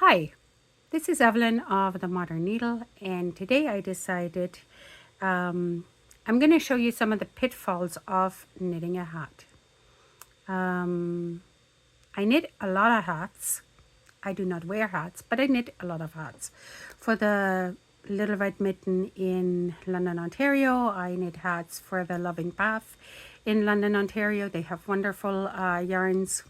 Hi, this is Evelyn of the Modern Needle, and today I decided I'm going to show you some of the pitfalls of knitting a hat. I knit a lot of hats. I do not wear hats, but I knit a lot of hats. For the Little Red Mitten in London, Ontario, I knit hats for the Loving Path in London, Ontario. They have wonderful yarns.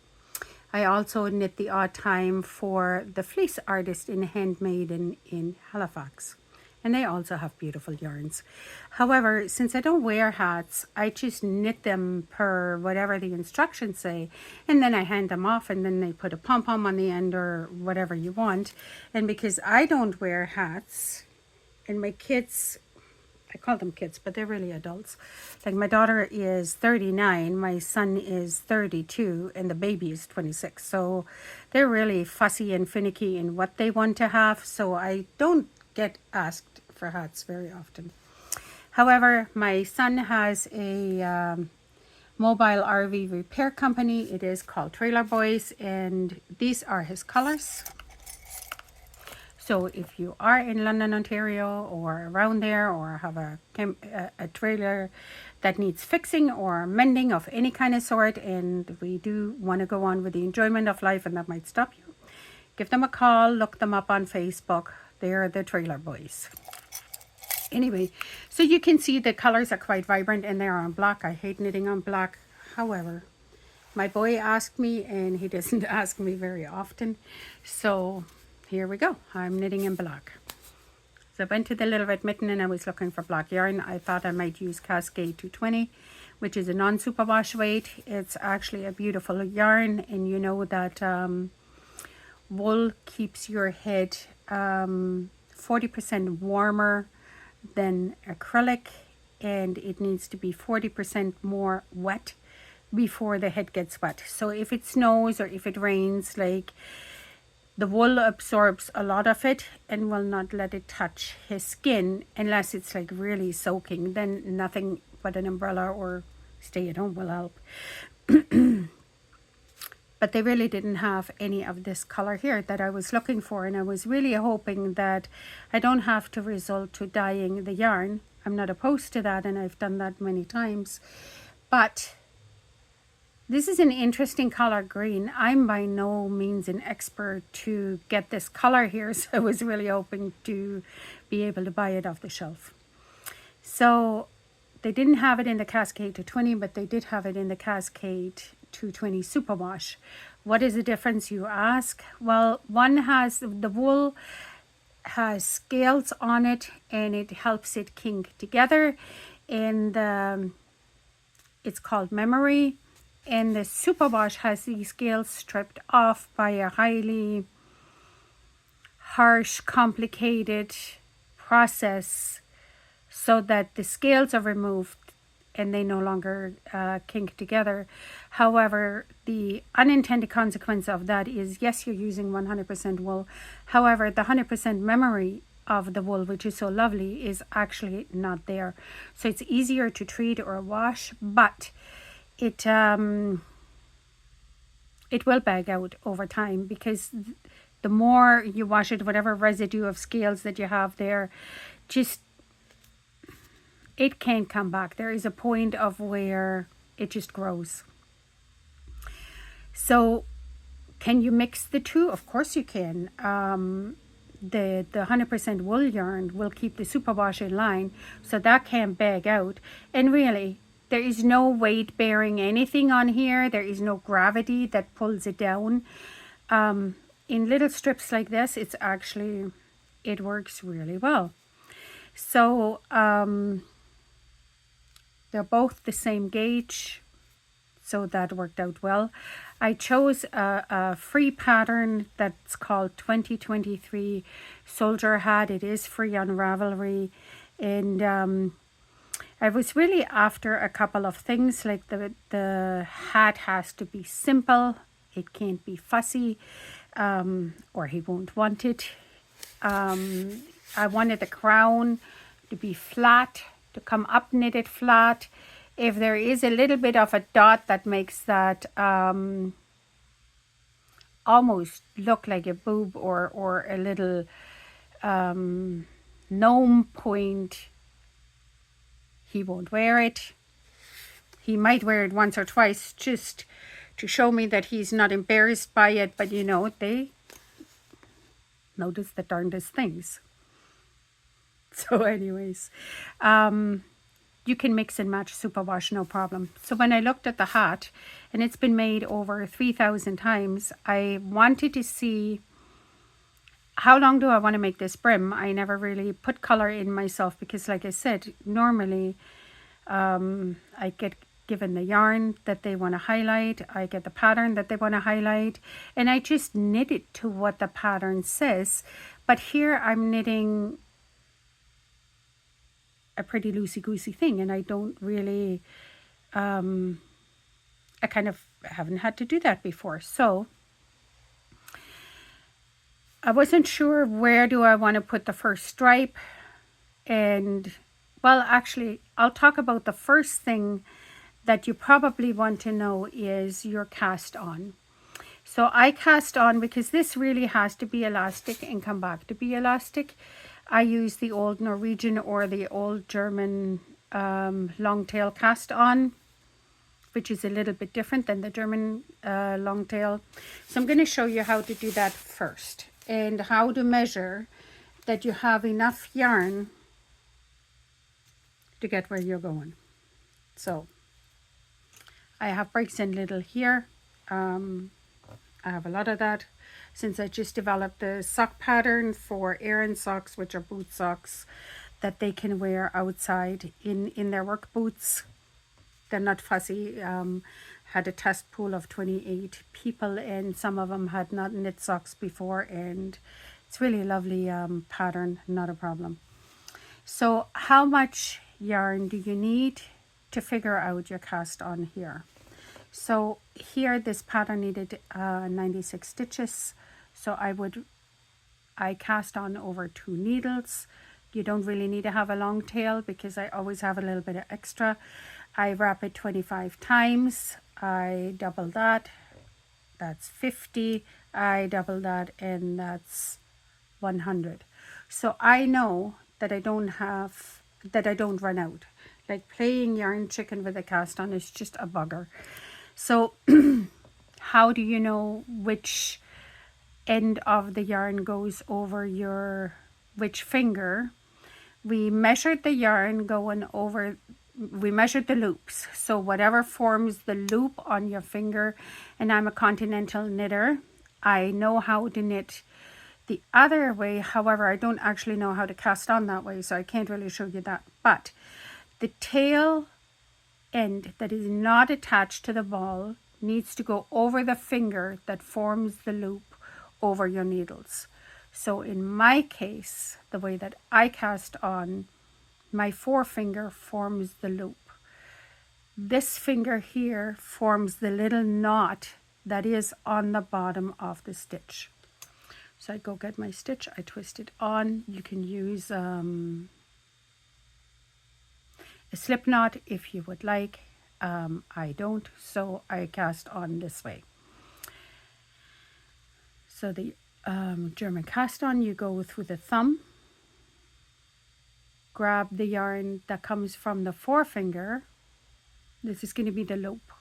I also knit the odd time for the Fleece Artist in Handmaiden in Halifax. And they also have beautiful yarns. However, since I don't wear hats, I just knit them per whatever the instructions say. And then I hand them off and then they put a pom-pom on the end or whatever you want. And because I don't wear hats, and my kids, I call them kids, but they're really adults. Like my daughter is 39, my son is 32, and the baby is 26. So they're really fussy and finicky in what they want to have. So I don't get asked for hats very often. However, my son has a mobile RV repair company. It is called Trailer Boys, and these are his colors. So if you are in London, Ontario or around there, or have a trailer that needs fixing or mending of any kind of sort, and we do want to go on with the enjoyment of life and that might stop you, give them a call, look them up on Facebook. They're the Trailer Boys. Anyway, so you can see the colors are quite vibrant and they're on black. I hate knitting on black. However, my boy asked me and he doesn't ask me very often. So here we go. I'm knitting in black. So I went to the Little Red Mitten and I was looking for black yarn. I thought I might use Cascade 220, which is a non-superwash weight. It's actually a beautiful yarn, and you know that wool keeps your head 40% warmer than acrylic, and it needs to be 40% more wet before the head gets wet. So if it snows or if it rains, like, the wool absorbs a lot of it and will not let it touch his skin unless it's like really soaking. Then nothing but an umbrella or stay at home will help. But they really didn't have any of this color here that I was looking for, and I was really hoping that I don't have to resort to dyeing the yarn. I'm not opposed to that, and I've done that many times, but this is an interesting color, green. I'm by no means an expert to get this color here, so I was really hoping to be able to buy it off the shelf. So they didn't have it in the Cascade 220, but they did have it in the Cascade 220 Superwash. What is the difference, you ask? Well, one has, the wool has scales on it and it helps it kink together, and it's called Memory. And the superwash has these scales stripped off by a highly harsh, complicated process so that the scales are removed and they no longer kink together. However, the unintended consequence of that is, yes, you're using 100% wool. However, the 100% memory of the wool, which is so lovely, is actually not there. So it's easier to treat or wash, but it will bag out over time, because the more you wash it, whatever residue of scales that you have there, just, it can't come back. There is a point of where it just grows. So can you mix the two? Of course you can. The 100% wool yarn will keep the superwash in line, so that can't bag out. And really, there is no weight bearing anything on here. There is no gravity that pulls it down. In little strips like this, it's actually, it works really well. So they're both the same gauge, so that worked out well. I chose a free pattern that's called 2023 Soldier Hat. It is free on Ravelry, and I was really after a couple of things, like the hat has to be simple. It can't be fussy, or he won't want it. I wanted the crown to be flat, to come up knitted flat. If there is a little bit of a dot that makes that almost look like a boob or a little gnome point, he won't wear it. He might wear it once or twice just to show me that he's not embarrassed by it, but you know, they notice the darndest things. So anyways, you can mix and match superwash, no problem. So when I looked at the hat, and it's been made over 3,000 times, I wanted to see how long do I want to make this brim. I never really put color in myself because, like I said, normally I get given the yarn that they want to highlight, I get the pattern that they want to highlight, and I just knit it to what the pattern says. But here I'm knitting a pretty loosey-goosey thing, and I don't really, I kind of haven't had to do that before. So I wasn't sure where do I want to put the first stripe. And well, actually, I'll talk about the first thing that you probably want to know is your cast on. So I cast on because this really has to be elastic and come back to be elastic. I use the old Norwegian or the old German long tail cast on, which is a little bit different than the German long tail. So I'm going to show you how to do that first and how to measure that you have enough yarn to get where you're going. So I have breaks in little here. I have a lot of that since I just developed the sock pattern for Arian socks, which are boot socks that they can wear outside in their work boots. They're not fussy. Had a test pool of 28 people and some of them had not knit socks before, and it's really a lovely pattern, not a problem. So how much yarn do you need to figure out your cast on here? So here this pattern needed 96 stitches. So I cast on over 2 needles. You don't really need to have a long tail because I always have a little bit of extra. I wrap it 25 times. I double that. That's 50. I double that and that's 100. So I know that I don't run out. Like playing yarn chicken with a cast on is just a bugger. So how do you know which end of the yarn goes over which finger? We measured the yarn going over, we measured the loops. So whatever forms the loop on your finger, and I'm a continental knitter, I know how to knit the other way. However, I don't actually know how to cast on that way, so I can't really show you that. But the tail end that is not attached to the ball needs to go over the finger that forms the loop over your needles. So in my case, the way that I cast on, my forefinger forms the loop. This finger here forms the little knot that is on the bottom of the stitch. So I go get my stitch, I twist it on. You can use a slip knot if you would like. I don't, so I cast on this way. So the German cast on, you go through the thumb, grab the yarn that comes from the forefinger. This is going to be the loop,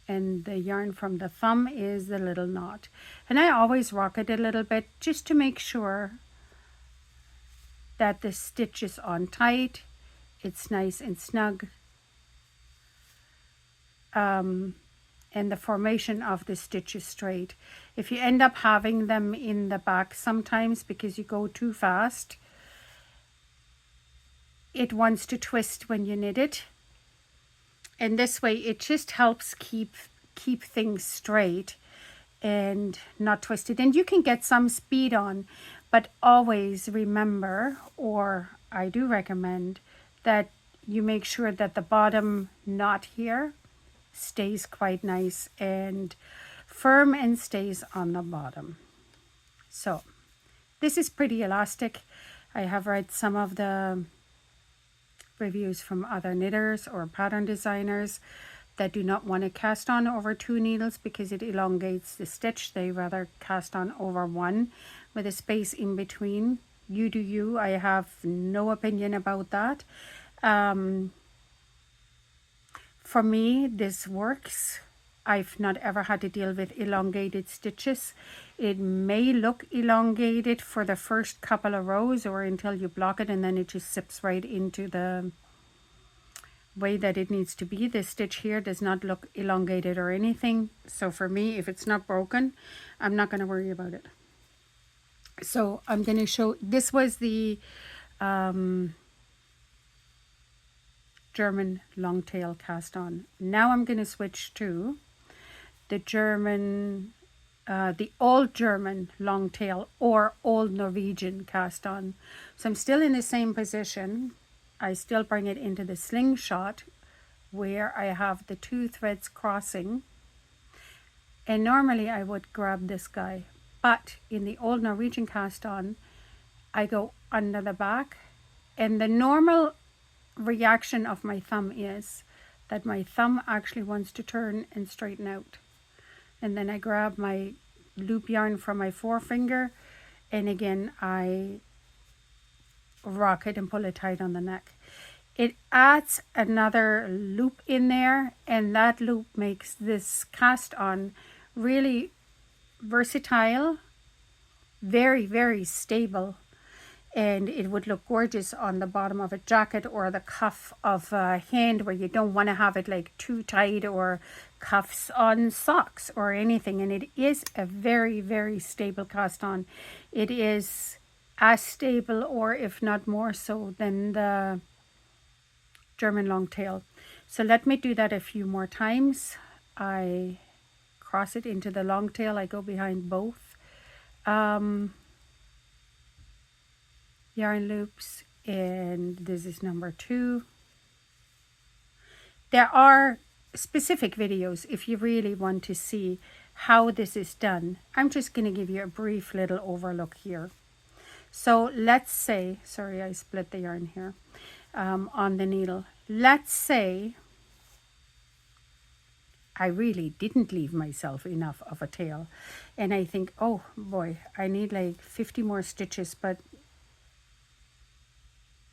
and the yarn from the thumb is the little knot. And I always rock it a little bit just to make sure that the stitch is on tight, it's nice and snug, and the formation of the stitch is straight. If you end up having them in the back sometimes because you go too fast, it wants to twist when you knit it, and this way it just helps keep things straight and not twisted. And you can get some speed on, but always remember, or I do recommend, that you make sure that the bottom knot here stays quite nice and firm and stays on the bottom. So this is pretty elastic. I have read some of the reviews from other knitters or pattern designers that do not want to cast on over 2 needles because it elongates the stitch. They rather cast on over 1 with a space in between. You do you. I have no opinion about that. For me, this works. I've not ever had to deal with elongated stitches. It may look elongated for the first couple of rows or until you block it, and then it just zips right into the way that it needs to be. This stitch here does not look elongated or anything. So for me, if it's not broken, I'm not going to worry about it. So I'm going to show, this was the German long tail cast on. Now I'm going to switch to the German, the old German long tail or old Norwegian cast on. So I'm still in the same position. I still bring it into the slingshot where I have the 2 threads crossing. And normally I would grab this guy, but in the old Norwegian cast on, I go under the back, and the normal reaction of my thumb is that my thumb actually wants to turn and straighten out. And then I grab my loop yarn from my forefinger, and again I rock it and pull it tight on the neck. It adds another loop in there, and that loop makes this cast on really versatile, very, very stable, and it would look gorgeous on the bottom of a jacket or the cuff of a hand where you don't want to have it like too tight, or cuffs on socks or anything. And it is a very, very stable cast on. It is as stable, or if not more so, than the German long tail. So let me do that a few more times. I cross it into the long tail. I go behind both yarn loops, and this is number 2. There are specific videos if you really want to see how this is done. I'm just going to give you a brief little overlook here. So let's say, sorry, I split the yarn here on the needle. Let's say I really didn't leave myself enough of a tail, and I think, oh boy, I need like 50 more stitches, but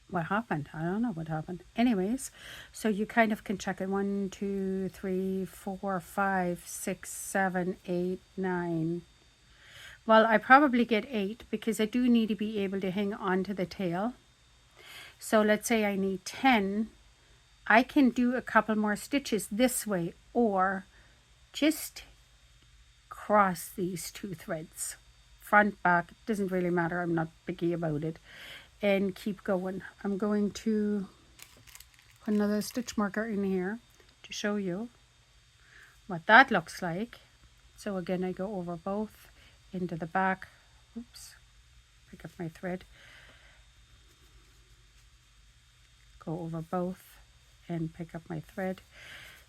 what happened? I don't know what happened. Anyways, so you kind of can check it. 1, 2, 3, 4, 5, 6, 7, 8, 9. Well, I probably get 8 because I do need to be able to hang on to the tail. So let's say I need 10. I can do a couple more stitches this way, or just cross these 2 threads. Front, back, doesn't really matter. I'm not picky about it. And keep going. I'm going to put another stitch marker in here to show you what that looks like. So again, I go over both into the back. Oops, pick up my thread. Go over both and pick up my thread.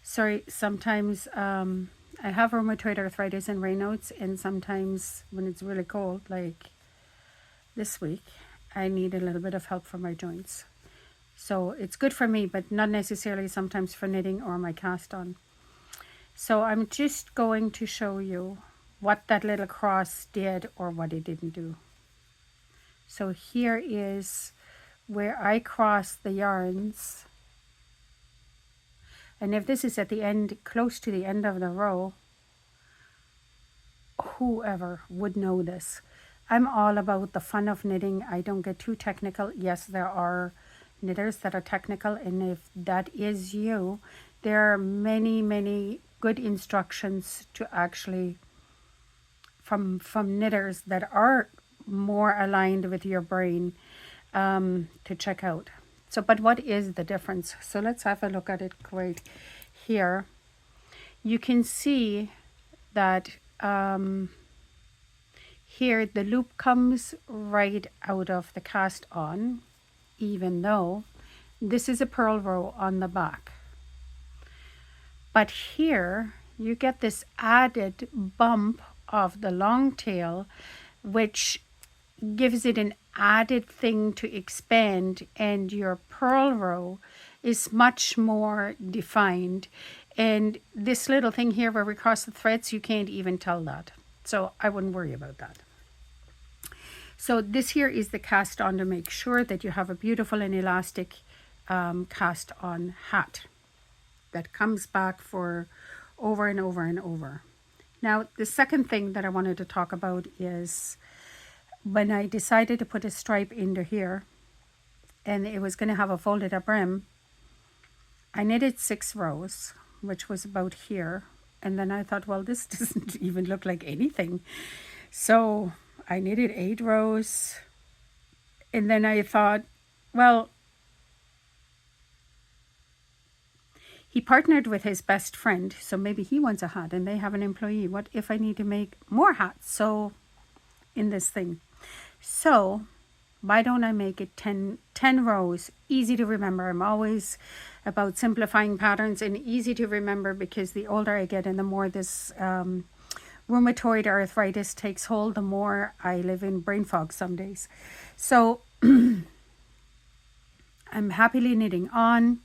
Sorry, sometimes I have rheumatoid arthritis and Raynaud's, and sometimes when it's really cold, like this week, I need a little bit of help for my joints. So it's good for me, but not necessarily sometimes for knitting or my cast on. So I'm just going to show you what that little cross did or what it didn't do. So here is where I cross the yarns. And if this is at the end, close to the end of the row, whoever would know this. I'm all about the fun of knitting. I don't get too technical. Yes, there are knitters that are technical, and if that is you, there are many, many good instructions to actually from knitters that are more aligned with your brain to check out. So, but what is the difference? So let's have a look at it right here. You can see that here the loop comes right out of the cast on, even though this is a purl row on the back. But here you get this added bump of the long tail, which gives it an added thing to expand, and your purl row is much more defined. And this little thing here where we cross the threads, you can't even tell that. So I wouldn't worry about that. So this here is the cast on to make sure that you have a beautiful and elastic cast on hat that comes back for over and over and over. Now, the second thing that I wanted to talk about is when I decided to put a stripe into here and it was going to have a folded up brim, I knitted 6 rows, which was about here. And then I thought, well, this doesn't even look like anything. So I knitted 8 rows. And then I thought, well, he partnered with his best friend, so maybe he wants a hat and they have an employee. What if I need to make more hats? So in this thing. So why don't I make it 10 rows, easy to remember. I'm always about simplifying patterns and easy to remember, because the older I get and the more this rheumatoid arthritis takes hold, the more I live in brain fog some days. So I'm happily knitting on.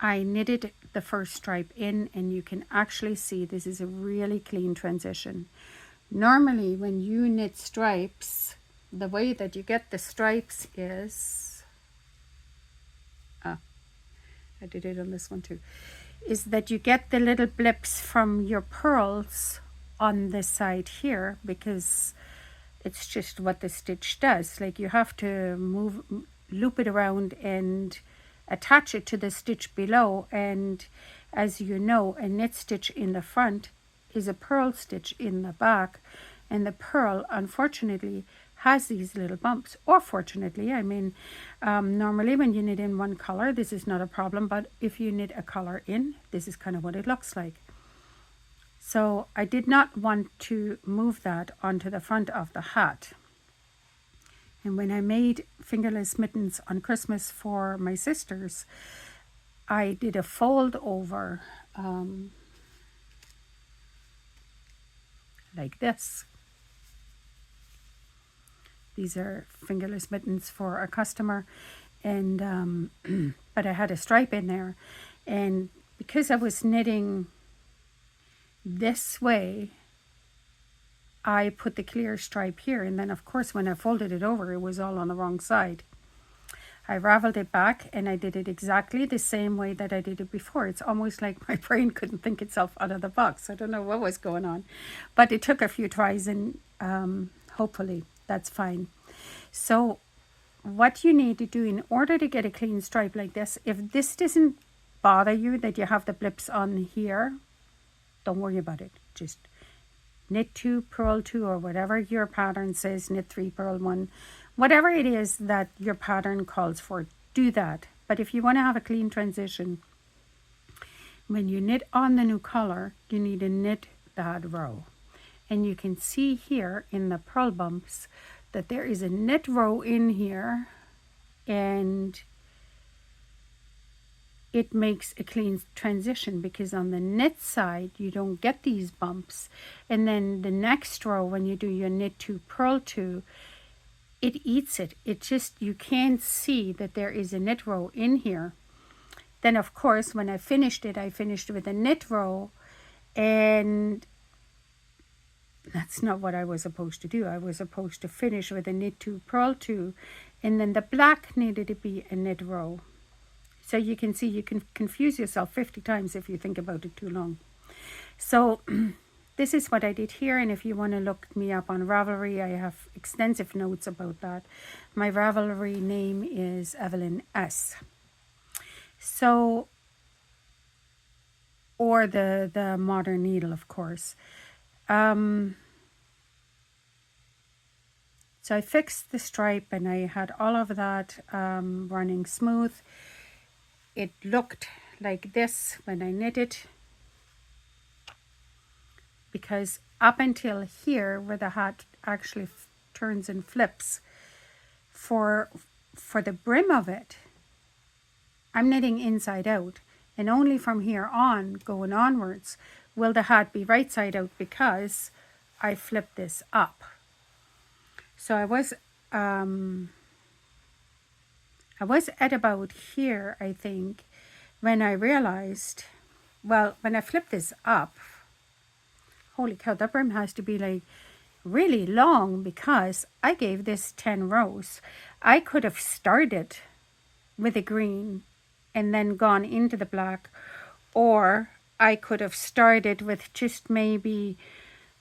I knitted the first stripe in, and you can actually see this is a really clean transition. Normally when you knit stripes, the way that you get the stripes is, I did it on this one too, is that you get the little blips from your purls on this side here, because it's just what the stitch does. Like you have to loop it around and attach it to the stitch below, and as you know, a knit stitch in the front is a purl stitch in the back, and the purl unfortunately has these little bumps, or fortunately. I mean, normally when you knit in one color, this is not a problem, but if you knit a color in, this is kind of what it looks like. So I did not want to move that onto the front of the hat. And when I made fingerless mittens on Christmas for my sisters, I did a fold over like this. These are fingerless mittens for a customer, and but I had a stripe in there, and because I was knitting this way, I put the clear stripe here, and then of course when I folded it over, it was all on the wrong side. I raveled it back and I did it exactly the same way that I did it before. It's almost like my brain couldn't think itself out of the box. I don't know what was going on, but it took a few tries, and hopefully that's fine. So what you need to do in order to get a clean stripe like this, if this doesn't bother you that you have the blips on here, don't worry about it. Just knit 2, purl 2, or whatever your pattern says, knit 3, purl 1, whatever it is that your pattern calls for, do that. But if you want to have a clean transition, when you knit on the new color, you need to knit that row. And you can see here in the purl bumps that there is a knit row in here, and it makes a clean transition, because on the knit side you don't get these bumps, and then the next row when you do your knit 2, purl 2, it eats it. It just, you can't see that there is a knit row in here. Then of course when I finished it, I finished with a knit row, and that's not what I was supposed to do. I was supposed to finish with a knit 2, purl 2, and then the black needed to be a knit row. So you can see you can confuse yourself 50 times if you think about it too long. So this is what I did here, and if you want to look me up on Ravelry, I have extensive notes about that. My Ravelry name is Evelyn S. So, or the Modern Needle, of course. So I fixed the stripe, and I had all of that running smooth. It looked like this when I knit it, because up until here where the hat actually turns and flips, for the brim of it, I'm knitting inside out, and only from here on going onwards will the hat be right side out, because I flipped this up. So I was at about here, I think, when I realized Well, when I flip this up, holy cow, that brim has to be like really long because I gave this 10 rows. I could have started with a green and then gone into the black, or I could have started with just maybe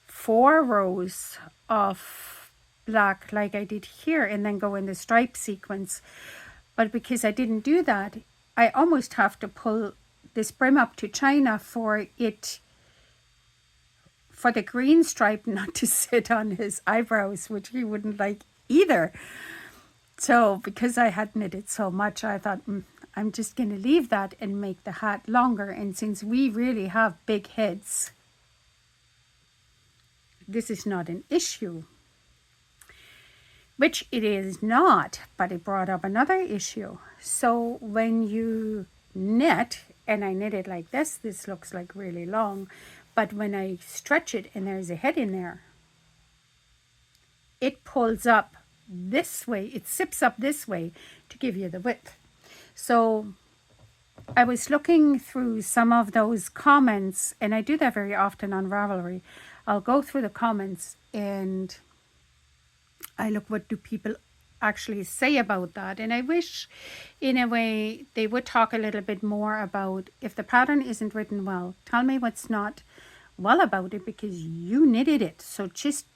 4 rows of black like I did here and then go in the stripe sequence. But because I didn't do that, I almost have to pull this brim up to China for the green stripe not to sit on his eyebrows, which he wouldn't like either. So because I had knitted so much, I thought, I'm just going to leave that and make the hat longer. And since we really have big heads, this is not an issue. Which it is not, but it brought up another issue. So when you knit, and I knit it like this looks like really long, but when I stretch it and there's a head in there, it pulls up this way, it zips up this way to give you the width. So I was looking through some of those comments, and I do that very often on Ravelry. I'll go through the comments and I look, what do people actually say about that? And I wish in a way they would talk a little bit more about, if the pattern isn't written well, tell me what's not well about it, because you knitted it. So just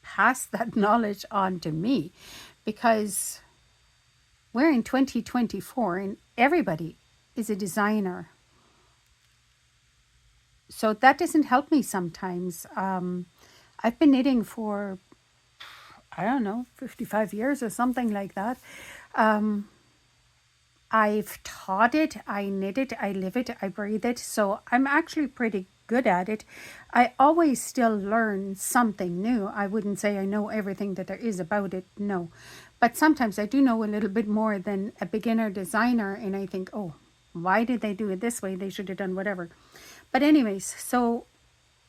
pass that knowledge on to me, because we're in 2024 and everybody is a designer. So that doesn't help me sometimes. I've been knitting for, I don't know, 55 years or something like that. I've taught it, I knit it, I live it, I breathe it. So I'm actually pretty good at it. I always still learn something new. I wouldn't say I know everything that there is about it, no. But sometimes I do know a little bit more than a beginner designer, and I think, oh, why did they do it this way? They should have done whatever. But anyways, so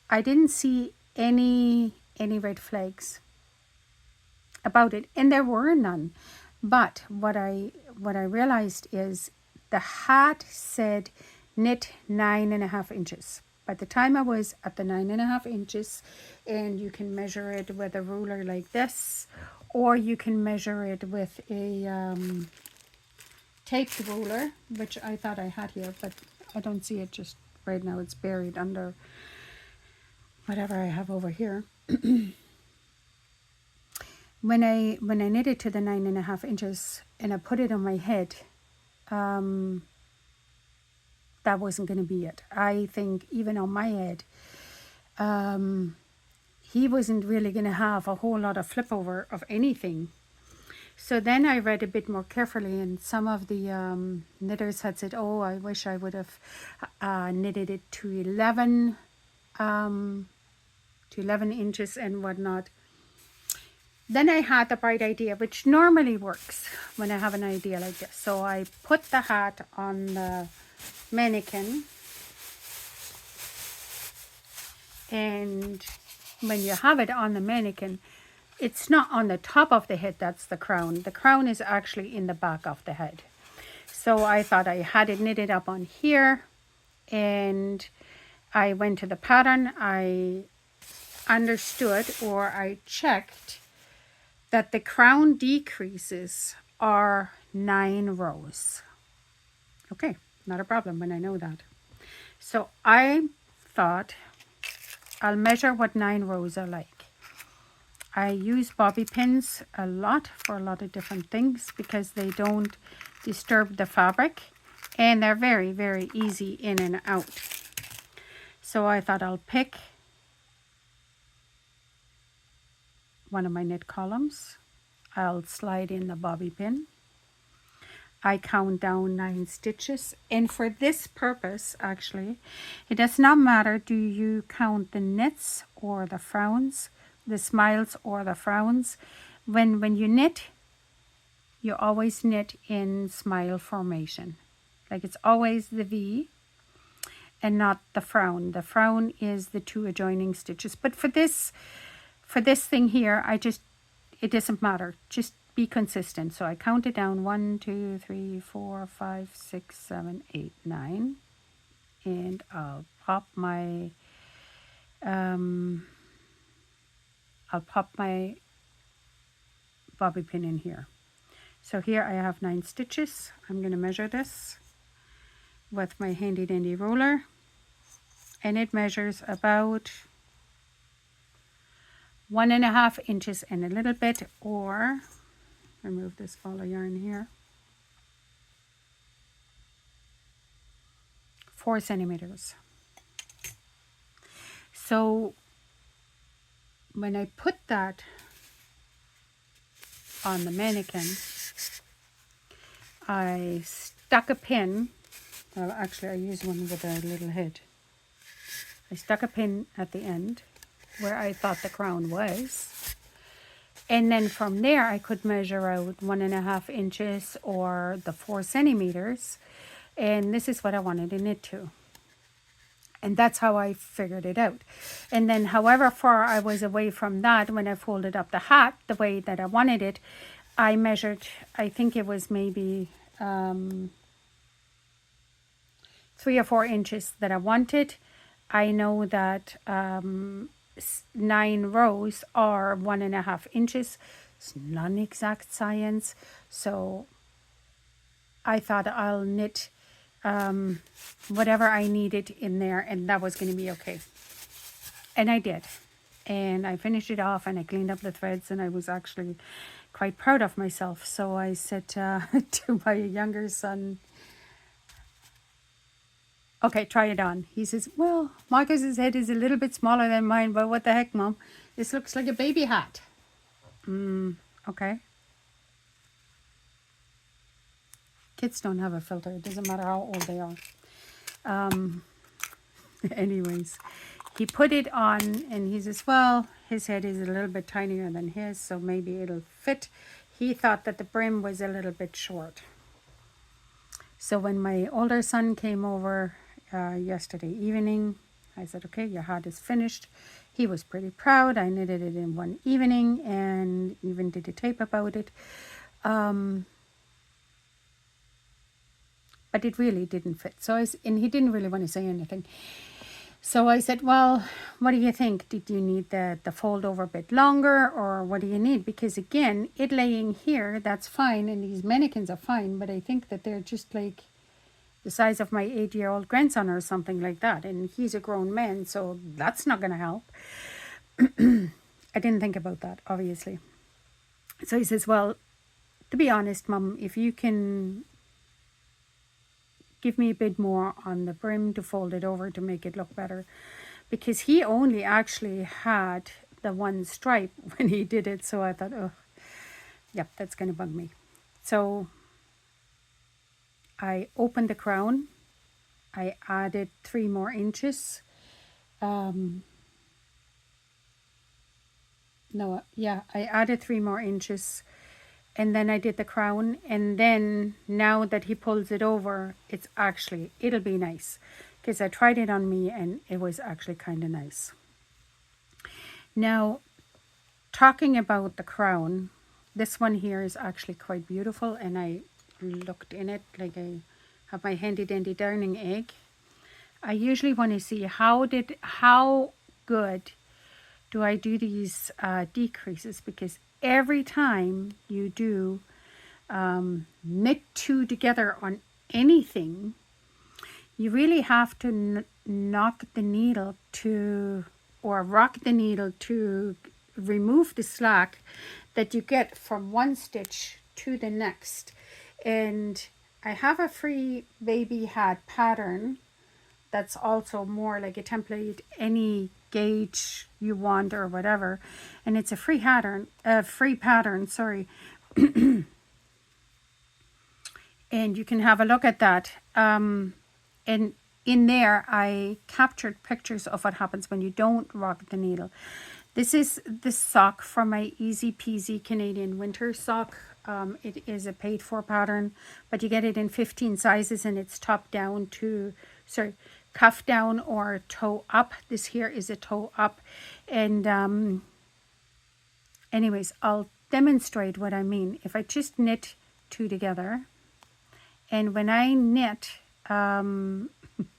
I didn't see any red flags about it, and there were none. But what I realized is the hat said knit 9.5 inches. By the time I was at the 9.5 inches, and you can measure it with a ruler like this, or you can measure it with a taped ruler, which I thought I had here, but I don't see it just right now. It's buried under whatever I have over here. When I knitted to the 9.5 inches and I put it on my head, that wasn't going to be it. I think even on my head, he wasn't really going to have a whole lot of flip over of anything. So then I read a bit more carefully, and some of the knitters had said, oh, I wish I would have knitted it to 11 inches and whatnot. Then I had the bright idea, which normally works when I have an idea like this. So I put the hat on the mannequin, and when you have it on the mannequin, it's not on the top of the head, that's the crown. The crown is actually in the back of the head. So I thought I had it knitted up on here, and I went to the pattern. I understood, or I checked, that the crown decreases are 9 rows. Okay, not a problem when I know that. So I thought I'll measure what 9 rows are like. I use bobby pins a lot for a lot of different things because they don't disturb the fabric, and they're very, very easy in and out. So I thought I'll pick one of my knit columns. I'll slide in the bobby pin. I count down 9 stitches, and for this purpose, actually, it does not matter do you count the knits or the frowns, the smiles or the frowns. When you knit, you always knit in smile formation. Like it's always the V and not the frown. The frown is the 2 adjoining stitches. But for this thing here, it doesn't matter. Just be consistent. So I counted down 1, 2, 3, 4, 5, 6, 7, 8, 9. and I'll pop my bobby pin in here. So here I have 9 stitches. I'm going to measure this with my handy dandy ruler, and it measures about 1.5 inches and a little bit, or remove this ball of yarn here, 4 centimeters. So when I put that on the mannequin, I stuck a pin. Well, actually I used one with a little head. I stuck a pin at the end where I thought the crown was, and then from there I could measure out 1.5 inches or the 4 centimeters, and this is what I wanted to knit to. And that's how I figured it out. And then however far I was away from that, when I folded up the hat the way that I wanted it, I measured, I think it was maybe 3 or 4 inches that I wanted. I know that 9 rows are 1.5 inches. It's not an exact science. So I thought I'll knit whatever I needed in there, and that was going to be okay. And I did. And I finished it off, and I cleaned up the threads, and I was actually quite proud of myself. So I said to my younger son, okay, try it on. He says, well, Marcus's head is a little bit smaller than mine, but what the heck, Mom? This looks like a baby hat. Okay. Kids don't have a filter. It doesn't matter how old they are. Anyways, he put it on and he says, well, his head is a little bit tinier than his, so maybe it'll fit. He thought that the brim was a little bit short. So when my older son came over yesterday evening, I said, okay, your hat is finished. He was pretty proud. I knitted it in one evening and even did a tape about it. But it really didn't fit. And he didn't really want to say anything. So I said, well, what do you think? Did you need the fold over a bit longer, or what do you need? Because again, it laying here, that's fine. And these mannequins are fine. But I think that they're just like the size of my 8-year-old grandson or something like that. And he's a grown man, so that's not going to help. I didn't think about that, obviously. So he says, well, to be honest, Mum, if you can give me a bit more on the brim to fold it over to make it look better, because he only actually had the one stripe when he did it. So I thought, oh, yep, that's going to bug me. So I opened the crown. I added 3 more inches. I added 3 more inches. And then I did the crown, and then now that he pulls it over, it'll be nice, because I tried it on me and it was actually kind of nice. Now, talking about the crown, this one here is actually quite beautiful, and I looked in it like I have my handy dandy darning egg. I usually want to see how good do I do these decreases, because every time you do knit 2 together on anything, you really have to knock the needle to, or rock the needle to remove the slack that you get from one stitch to the next. And I have a free baby hat pattern that's also more like a template, any gauge you want or whatever, and it's a free pattern, sorry. And you can have a look at that. And in there I captured pictures of what happens when you don't rock the needle. This is the sock from my Easy Peasy Canadian Winter sock. It is a paid for pattern, but you get it in 15 sizes, and it's cuff down or toe up. This here is a toe up. And anyways, I'll demonstrate what I mean. If I just knit 2 together, and when I knit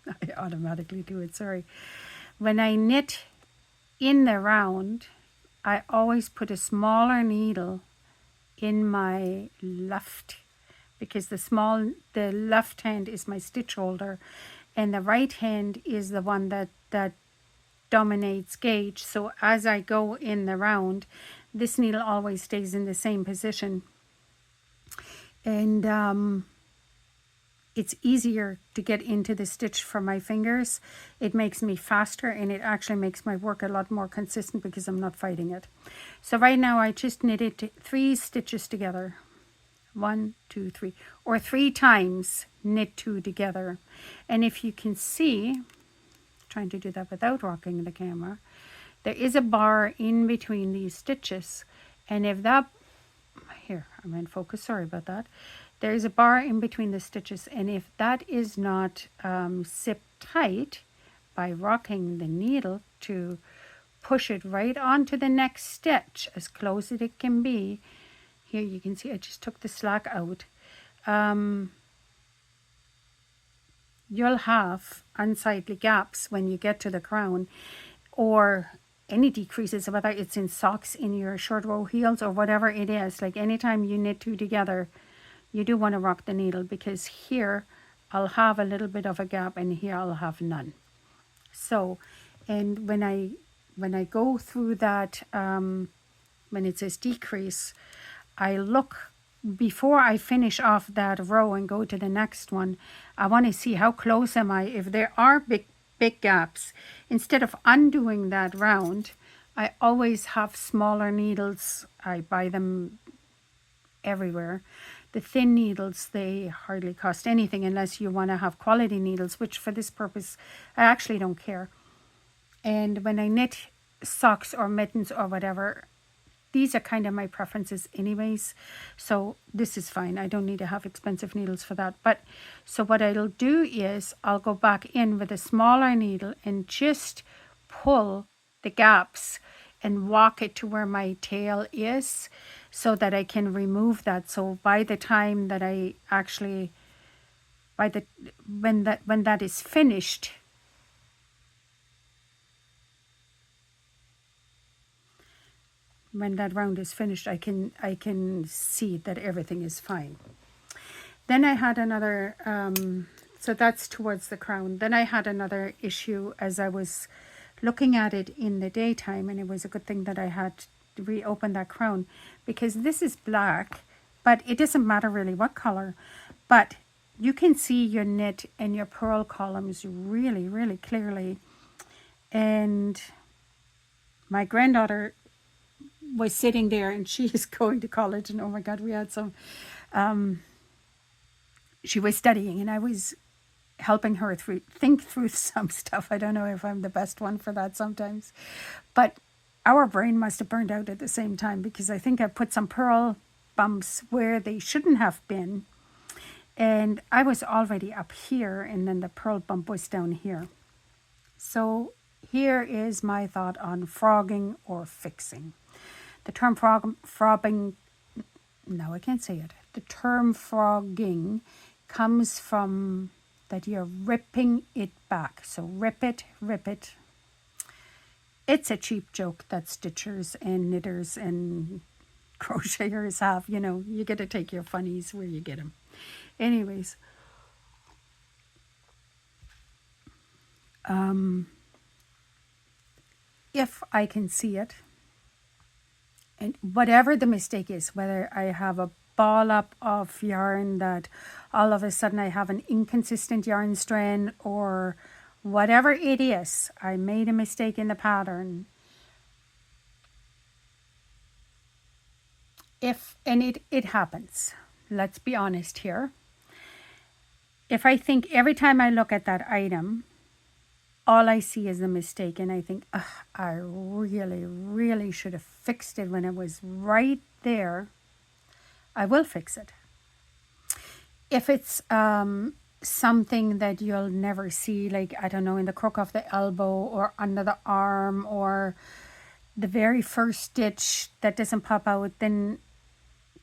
I automatically do it, sorry. When I knit in the round, I always put a smaller needle in my left, because the left hand is my stitch holder and the right hand is the one that dominates gauge. So as I go in the round, this needle always stays in the same position, and it's easier to get into the stitch for my fingers. It makes me faster, and it actually makes my work a lot more consistent because I'm not fighting it. So right now I just knitted 3 stitches together. 1, 2, 3, or 3 times knit 2 together. And if you can see, trying to do that without rocking the camera, there is a bar in between these stitches, and if that, here I'm in focus, sorry about that, there is a bar in between the stitches, and if that is not zipped tight by rocking the needle to push it right onto the next stitch as close as it can be, here you can see I just took the slack out, you'll have unsightly gaps when you get to the crown, or any decreases, whether it's in socks, in your short row heels, or whatever it is. Like anytime you knit 2 together, you do want to rock the needle, because here I'll have a little bit of a gap and here I'll have none. So, and when I go through that, when it says decrease, I look before I finish off that row and go to the next one. I want to see how close am I. If there are big gaps, instead of undoing that round, I always have smaller needles. I buy them everywhere. The thin needles, they hardly cost anything unless you want to have quality needles, which for this purpose I actually don't care. And when I knit socks or mittens or whatever, these are kind of my preferences anyways, so this is fine. I don't need to have expensive needles for that. But so what I'll do is I'll go back in with a smaller needle and just pull the gaps and walk it to where my tail is, so that I can remove that. So by the time that I actually, when that is finished, when that round is finished, I can see that everything is fine. Then I had another, so that's towards the crown. Then I had another issue as I was looking at it in the daytime, and it was a good thing that I had to reopen that crown, because this is black, but it doesn't matter really what color, but you can see your knit and your purl columns really, really clearly. And my granddaughter was sitting there, and she is going to college, and oh my god, we had some she was studying, and I was helping her think through some stuff. I don't know if I'm the best one for that sometimes, but our brain must have burned out at the same time, because I think I put some purl bumps where they shouldn't have been, and I was already up here, and then the purl bump was down here. So here is my thought on frogging or fixing. The term frogging, no, I can't say it. The term frogging comes from that you're ripping it back. So rip it. It's a cheap joke that stitchers and knitters and crocheters have. You know, you got to take your funnies where you get them. Anyways, if I can see it, and whatever the mistake is, whether I have a ball up of yarn that all of a sudden I have an inconsistent yarn strand, or whatever it is, I made a mistake in the pattern. And it happens, let's be honest here. If I think every time I look at that item, all I see is a mistake, and I think, I really, really should have fixed it when it was right there, I will fix it. If it's something that you'll never see, like, I don't know, in the crook of the elbow or under the arm or the very first stitch that doesn't pop out, then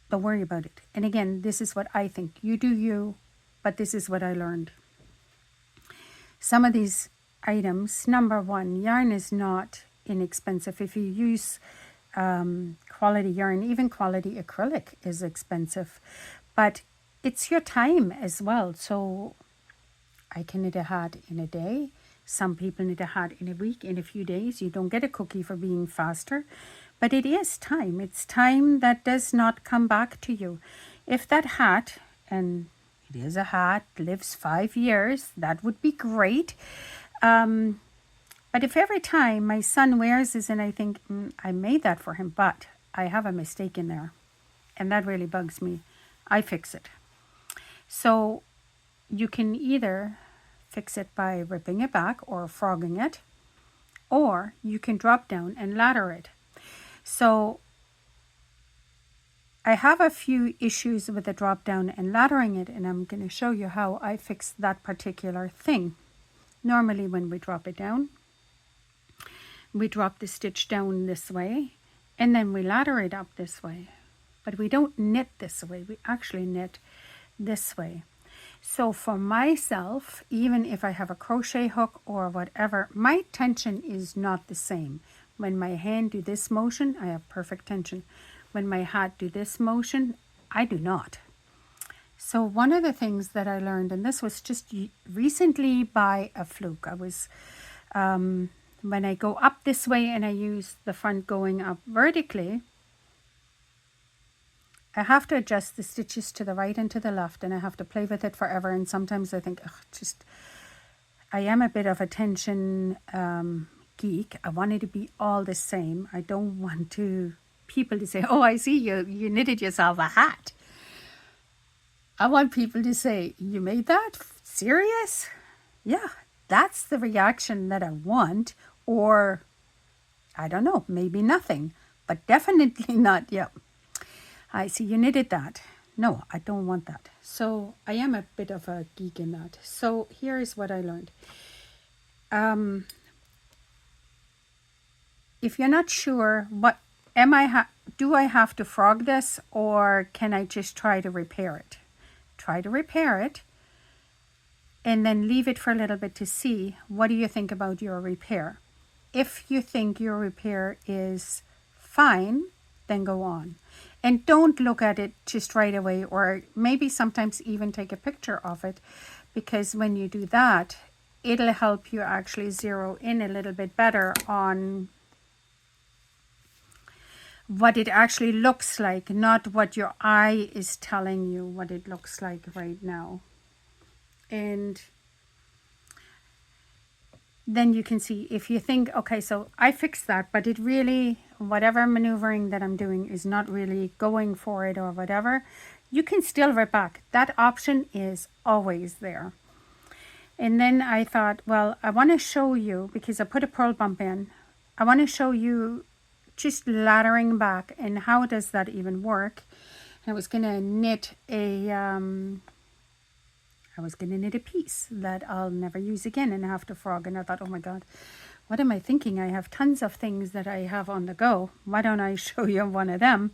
don't worry about it. And again, this is what I think. You do you, but this is what I learned. some of these items, number one, yarn is not inexpensive. If you use quality yarn, even quality acrylic is expensive, but it's your time as well. So I can knit a hat in a day. Some people knit a hat in a week, in a few days. You don't get a cookie for being faster, but it is time. It's time that does not come back to you. If that hat, and it is a hat, lives 5 years, that would be great. But if every time my son wears this and I think, I made that for him, but I have a mistake in there, and that really bugs me, I fix it. So you can either fix it by ripping it back or frogging it, or you can drop down and ladder it. So I have a few issues with the drop down and laddering it, and I'm going to show you how I fix that particular thing. Normally when we drop it down, we drop the stitch down this way and then we ladder it up this way. But we don't knit this way, we actually knit this way. So for myself, even if I have a crochet hook or whatever, my tension is not the same. When my hand do this motion, I have perfect tension. When my hat do this motion, I do not. So one of the things that I learned, and this was just recently by a fluke, I was, when I go up this way and I use the front going up vertically, I have to adjust the stitches to the right and to the left, and I have to play with it forever. And sometimes I think, I am a bit of a tension geek. I want it to be all the same. I don't want people to say, oh, I see you knitted yourself a hat. I want people to say, you made that? Serious? Yeah, that's the reaction that I want. Or, I don't know, maybe nothing, but definitely not, yeah. I see you knitted that. No, I don't want that. So I am a bit of a geek in that. So here is what I learned. If you're not sure, what do I have to frog this, or can I just try to repair it? Try to repair it and then leave it for a little bit to see what do you think about your repair. If you think your repair is fine, then go on. And don't look at it just right away, or maybe sometimes even take a picture of it, because when you do that, it'll help you actually zero in a little bit better on what it actually looks like, not what your eye is telling you what it looks like right now. And then you can see if you think, okay, so I fixed that, but it really, whatever maneuvering that I'm doing is not really going for it or whatever, you can still rip back. That option is always there. And then I thought, well, I want to show you, because I put a purl bump in, I want to show you just laddering back and how does that even work. And I was going to knit a piece that I'll never use again and have to frog. And I thought, oh my God, what am I thinking? I have tons of things that I have on the go. Why don't I show you one of them?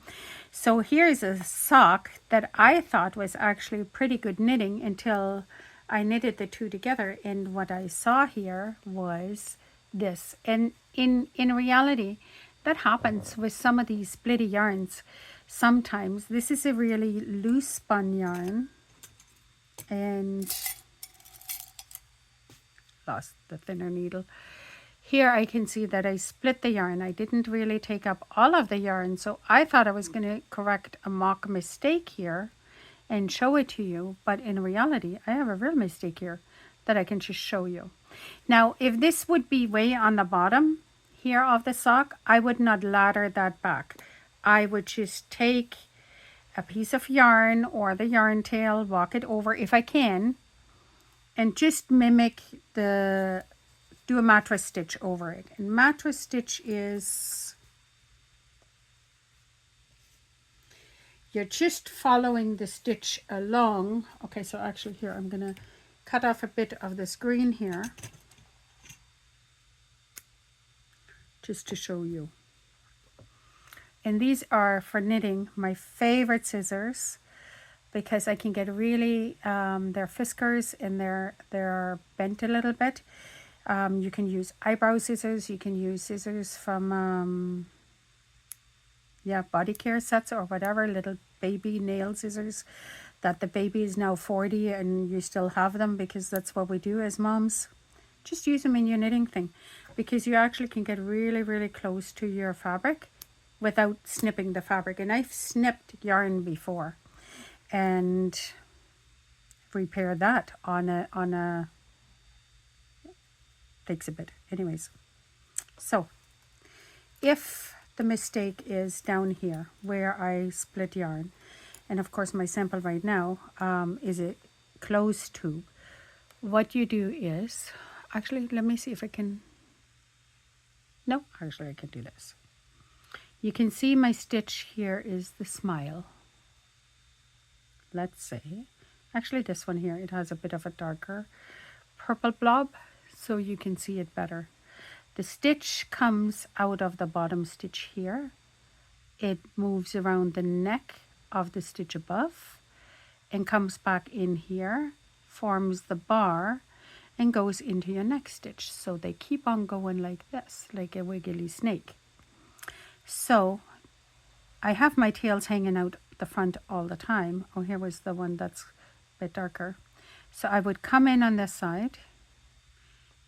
So here's a sock that I thought was actually pretty good knitting until I knitted the two together. And what I saw here was this. And in reality, that happens with some of these splitty yarns. Sometimes this is a really loose spun yarn. And lost the thinner needle. Here I can see that I split the yarn. I didn't really take up all of the yarn, so I thought I was going to correct a mock mistake here and show it to you, but in reality I have a real mistake here that I can just show you. Now if this would be way on the bottom here of the sock, I would not ladder that back. I would just take a piece of yarn or the yarn tail, walk it over if I can, and just mimic do a mattress stitch over it. And mattress stitch is, you're just following the stitch along. Okay, so actually here I'm gonna cut off a bit of this green here just to show you. And these are for knitting my favorite scissors, because I can get really, they're fiskars and they're bent a little bit. You can use eyebrow scissors. You can use scissors from, body care sets or whatever, little baby nail scissors that the baby is now 40 and you still have them, because that's what we do as moms. Just use them in your knitting thing, because you actually can get really, really close to your fabric without snipping the fabric. And I've snipped yarn before and repaired that on a takes a bit. Anyways, so if the mistake is down here where I split yarn, and of course my sample right now is a closed tube, what you do is, actually let me see if I can, no, actually I can do this. You can see my stitch here is the smile. Let's say, actually this one here, it has a bit of a darker purple blob, so you can see it better. The stitch comes out of the bottom stitch here. It moves around the neck of the stitch above and comes back in here, forms the bar and goes into your next stitch. So they keep on going like this, like a wiggly snake. So I have my tails hanging out the front all the time. Oh, here was the one that's a bit darker. So I would come in on this side,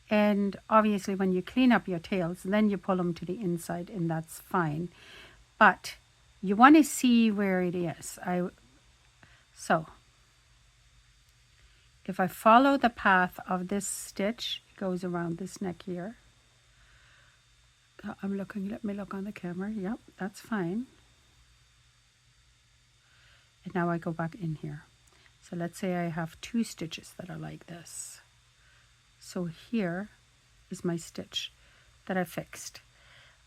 and obviously when you clean up your tails, then you pull them to the inside, and that's fine. But you want to see where it is. So if I follow the path of this stitch, it goes around this neck here. I'm looking, let me look on the camera. Yep, that's fine. And now I go back in here. So let's say I have 2 stitches that are like this. So here is my stitch that I fixed.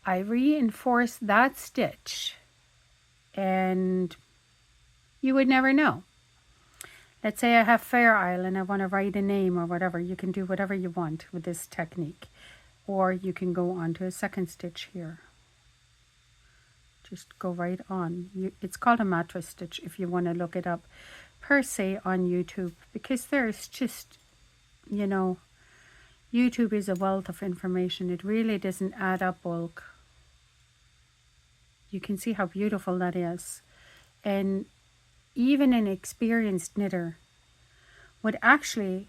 I reinforce that stitch and you would never know. Let's say I have Fair Isle and I want to write a name or whatever. You can do whatever you want with this technique. Or you can go on to a second stitch here. Just go right on. It's called a mattress stitch if you want to look it up per se on YouTube, because there's just, you know, YouTube is a wealth of information. It really doesn't add up bulk. You can see how beautiful that is. And even an experienced knitter would actually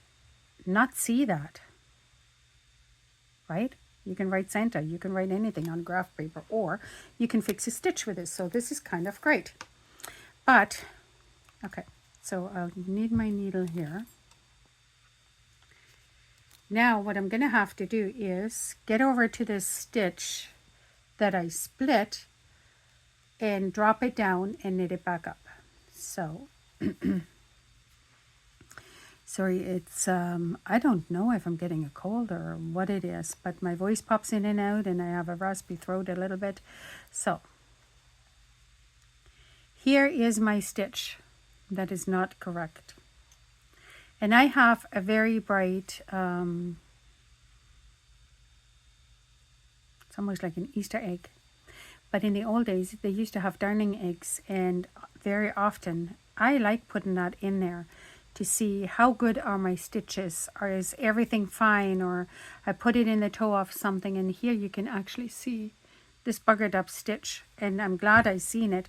not see that. Right? You can write Santa, you can write anything on graph paper, or you can fix a stitch with this. So this is kind of great. But, okay, so I'll need my needle here. Now what I'm going to have to do is get over to this stitch that I split and drop it down and knit it back up. So, sorry, it's, I don't know if I'm getting a cold or what it is, but my voice pops in and out and I have a raspy throat a little bit. So, here is my stitch that is not correct. And I have a very bright, it's almost like an Easter egg. But in the old days, they used to have darning eggs, and very often I like putting that in there to see how good are my stitches, or is everything fine, or I put it in the toe of something, and here you can actually see this buggered up stitch, and I'm glad I seen it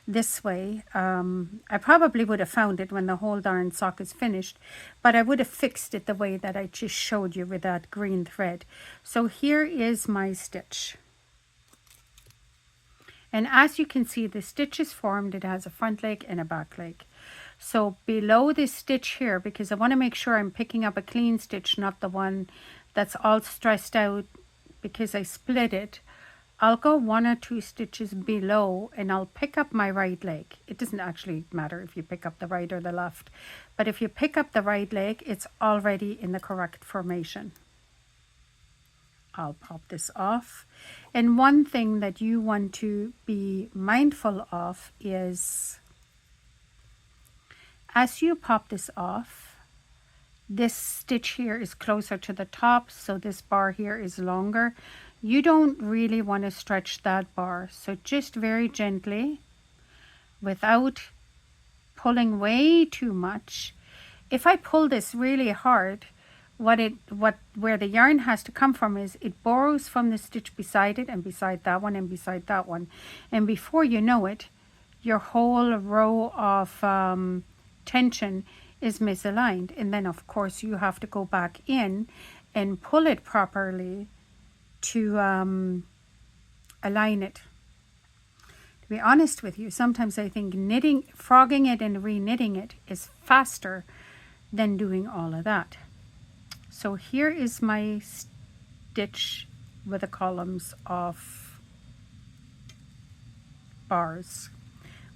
this way. I probably would have found it when the whole darn sock is finished, but I would have fixed it the way that I just showed you with that green thread. So here is my stitch. And as you can see, the stitch is formed. It has a front leg and a back leg. So below this stitch here, because I want to make sure I'm picking up a clean stitch, not the one that's all stressed out because I split it, I'll go 1 or 2 stitches below and I'll pick up my right leg. It doesn't actually matter if you pick up the right or the left, but if you pick up the right leg, it's already in the correct formation. I'll pop this off. And one thing that you want to be mindful of is, as you pop this off, this stitch here is closer to the top, so this bar here is longer. You don't really want to stretch that bar, so just very gently, without pulling way too much, if I pull this really hard, where the yarn has to come from is it borrows from the stitch beside it and beside that one and beside that one. And before you know it, your whole row of tension is misaligned. And then of course you have to go back in and pull it properly to align it. To be honest with you, sometimes I think frogging it and re-knitting it is faster than doing all of that. So here is my stitch with the columns of bars,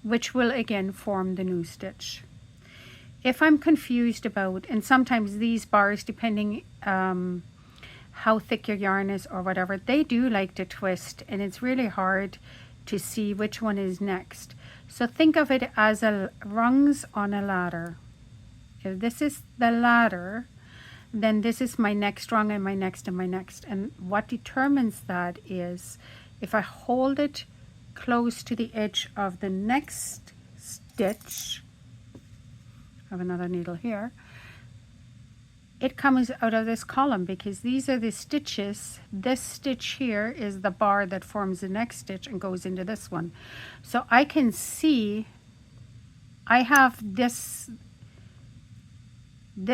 which will again form the new stitch. If I'm confused about, and sometimes these bars, depending how thick your yarn is or whatever, they do like to twist, and it's really hard to see which one is next. So think of it as rungs on a ladder. If this is the ladder, then this is my next rung and my next and my next. And what determines that is if I hold it close to the edge of the next stitch, I have another needle here, it comes out of this column because these are the stitches. This stitch here is the bar that forms the next stitch and goes into this one. So I can see I have this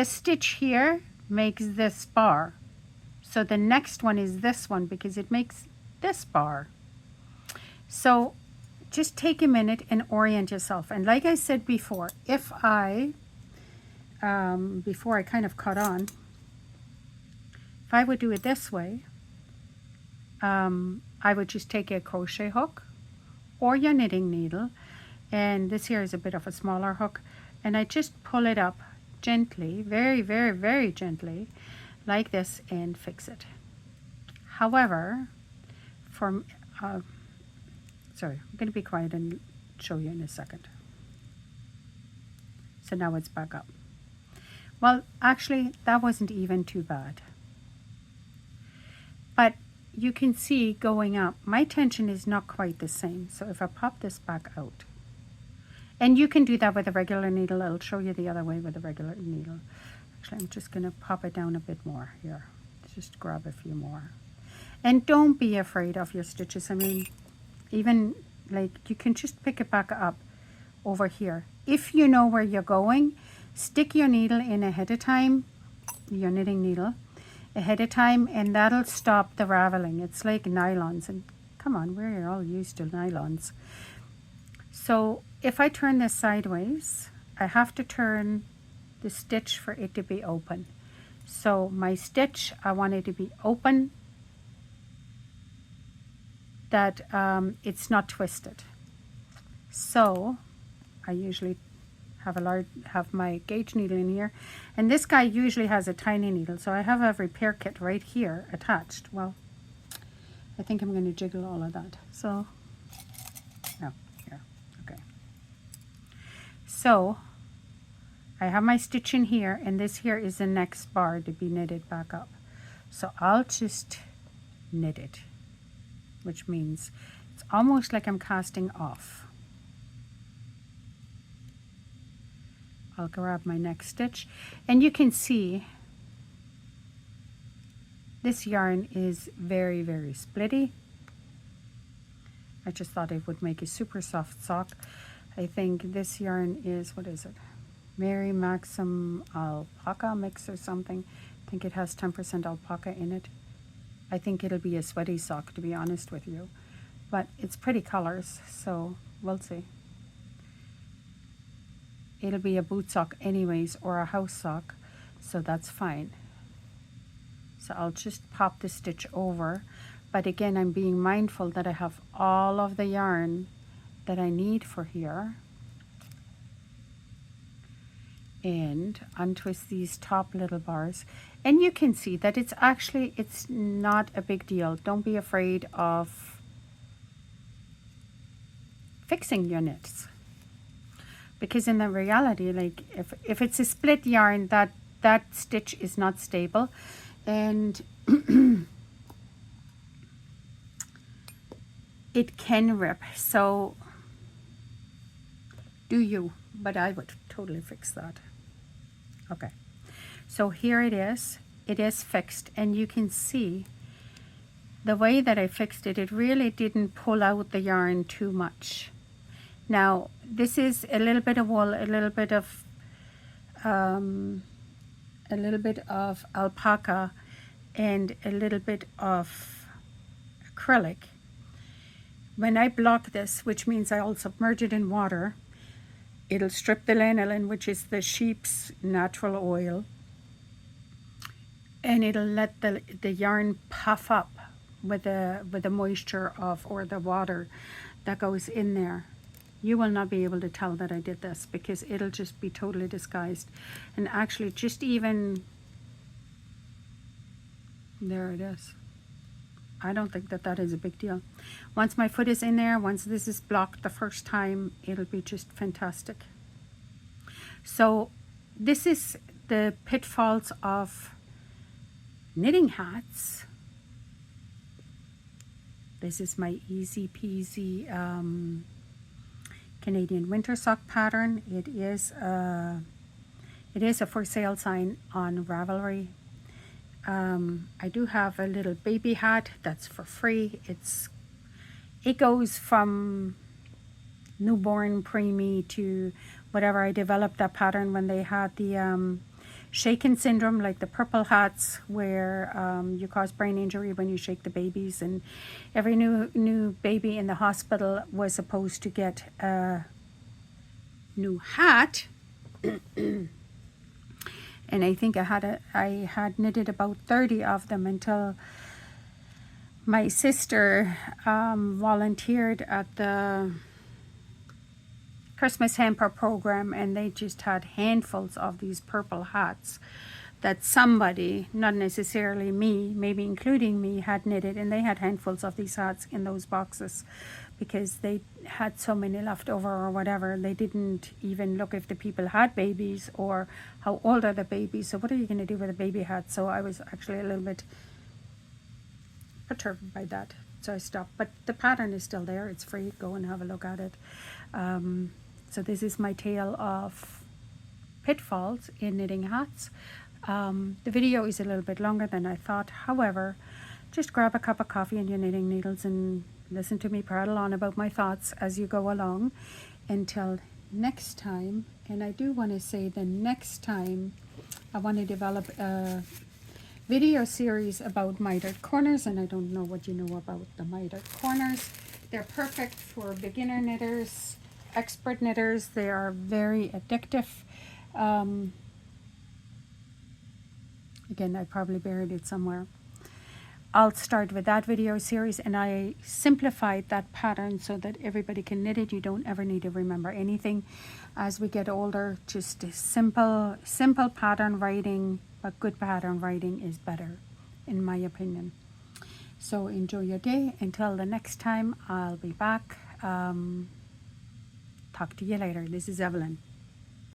stitch here makes this bar. So the next one is this one because it makes this bar. So just take a minute and orient yourself. And like I said before, if I, before I kind of cut on, if I would do it this way, I would just take a crochet hook or your knitting needle, and this here is a bit of a smaller hook, and I just pull it up gently, very, very, very gently, like this, and fix it. However, sorry, I'm going to be quiet and show you in a second. So now it's back up. Well, actually, that wasn't even too bad. But you can see going up, my tension is not quite the same. So if I pop this back out, and you can do that with a regular needle. I'll show you the other way with a regular needle. Actually, I'm just going to pop it down a bit more here. Just grab a few more. And don't be afraid of your stitches. I mean, even like you can just pick it back up over here. If you know where you're going, stick your needle in ahead of time, your knitting needle, ahead of time, and that'll stop the raveling. It's like nylons, and come on, we're all used to nylons. So if I turn this sideways, I have to turn the stitch for it to be open. So my stitch, I want it to be open, that it's not twisted. So I usually have my gauge needle in here, and this guy usually has a tiny needle, so I have a repair kit right here attached. Well, I think I'm going to jiggle all of that. So no, here, okay. So I have my stitch in here, and this here is the next bar to be knitted back up. So I'll just knit it, which means it's almost like I'm casting off. I'll grab my next stitch, and you can see this yarn is very, very splitty. I just thought it would make a super soft sock. I think this yarn is, what is it? Mary Maxim alpaca mix or something. I think it has 10% alpaca in it. I think it'll be a sweaty sock, to be honest with you, but it's pretty colors, so we'll see. It'll be a boot sock anyways, or a house sock, so that's fine. So I'll just pop the stitch over, but again, I'm being mindful that I have all of the yarn that I need for here. And untwist these top little bars, and you can see that it's not a big deal. Don't be afraid of fixing your knits, because in the reality, like if it's a split yarn, that stitch is not stable, and it can rip. So Do you? But I would totally fix that. Okay, so here it is. It is fixed, and you can see the way that I fixed it, it really didn't pull out the yarn too much. Now, this is a little bit of wool, a little bit of alpaca, and a little bit of acrylic. When I block this, which means I'll submerge it in water, it'll strip the lanolin, which is the sheep's natural oil, and it'll let the yarn puff up with the moisture of, or the water that goes in there. You will not be able to tell that I did this because it'll just be totally disguised. And actually, just even there it is. I don't think that that is a big deal. Once my foot is in there, once this is blocked the first time, it'll be just fantastic. So this is the pitfalls of knitting hats. This is my easy peasy Canadian winter sock pattern. It is a for sale sign on Ravelry. I do have a little baby hat that's for free. It goes from newborn, preemie to whatever. I developed that pattern when they had the shaken syndrome, like the purple hats, where you cause brain injury when you shake the babies, and every new baby in the hospital was supposed to get a new hat. And I think I had knitted about 30 of them until my sister volunteered at the Christmas hamper program, and they just had handfuls of these purple hats that somebody, not necessarily me, maybe including me, had knitted, and they had handfuls of these hats in those boxes because they had so many left over or whatever. They didn't even look if the people had babies or how old are the babies. So what are you going to do with a baby hat? So I was actually a little bit perturbed by that. So I stopped. But the pattern is still there. It's free. Go and have a look at it. So this is my tale of pitfalls in knitting hats. The video is a little bit longer than I thought. However, just grab a cup of coffee and your knitting needles and listen to me prattle on about my thoughts as you go along. Until next time, and I do want to say the next time I want to develop a video series about mitered corners, and I don't know what you know about the mitered corners. They're perfect for beginner knitters, expert knitters. They are very addictive. Again, I probably buried it somewhere. I'll start with that video series, and I simplified that pattern so that everybody can knit it. You don't ever need to remember anything as we get older. Just a simple pattern writing, but good pattern writing is better, in my opinion. So enjoy your day. Until the next time, I'll be back. Talk to you later. This is Evelyn.